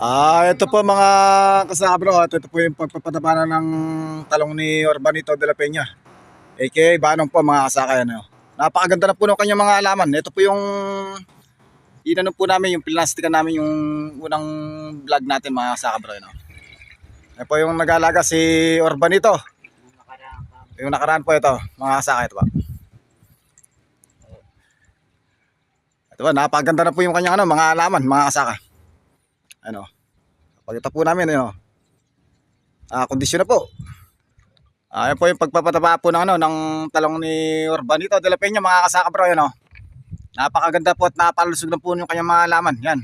Ito po mga kasabro, at ito po yung pagpapatabanan ng talong ni Urbanito de la Peña, aka Banong po mga kasakay. Napakaganda na po ng kanyang mga alaman. Ito po yung inano po namin, yung pinastikan namin yung unang vlog natin mga kasakabro. Ito po yung nag-alaga si Urbanito. Yung nakaraan po ito mga kasakay. Ito po, napakaganda na po yung kanyang mga alaman mga kasaka. Pagkita po namin, kondisyon na po. Ayan po yung pagpapataba po ng talong ni Urbanito de la Peña mga kasaka bro. Napakaganda po at napalusog na po yung kanyang mga laman. Yan.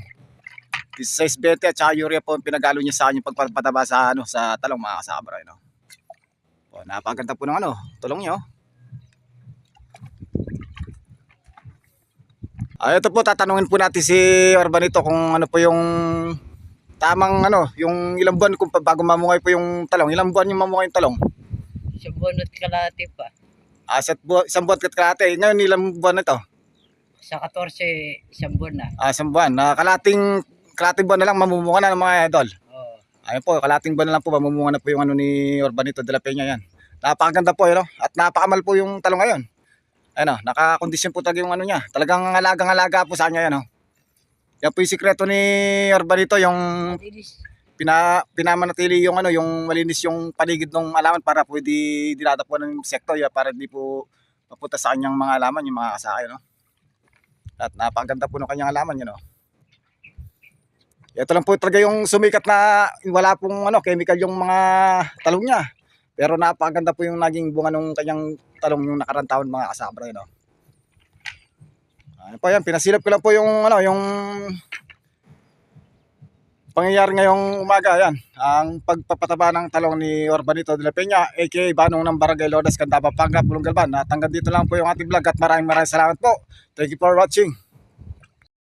16-20 at saka urea po yung pinagalo niya sa kanyang pagpapataba sa, sa talong mga kasaka bro. Napakaganda po ng tulong niyo. Ito po, tatanungin po natin si Urbanito kung ano po yung tamang yung ilang buwan kung bago mamungay po yung talong. Ilang buwan yung mamungay yung talong? Isang buwan at kalahati pa. Isang buwan at kalahati. Ngayon ilang buwan na ito? Sa 14, isang buwan na. Isang buwan. Kalating buwan na lang mamumunga na ng mga idol. Oo. Ayun po, kalating buwan na lang po mamumunga na po yung ni Urbanito de la Peña yan. Napakaganda po at napakamal po yung talong ngayon. Ayun nakakondisyon po talaga yung niya. Talagang alagang-alaga po sa kanya yan. Yan po yung sikreto ni Urbanito, yung pinamanatili yung yung malinis yung paligid ng alaman para pwede dinada po ng insekto para hindi po mapunta sa kanyang mga alaman yung mga kasakay At napakaganda po ng kanyang alaman Ito lang po talaga yung sumikat na wala pong chemical yung mga talong niya. Pero napakaganda po yung naging bunga ng kanyang talong yung nakarang taon mga kasabra Ano po yan, pinasilap ko lang po yung yung pangyayari ngayong umaga. Yan, ang pagpapataba ng talong ni Urbanito de la Peña, aka Banong ng Barangay Lourdes, Candaba, Panga, Pulong Galban. At hanggang dito lang po yung ating vlog at maraming salamat po. Thank you for watching.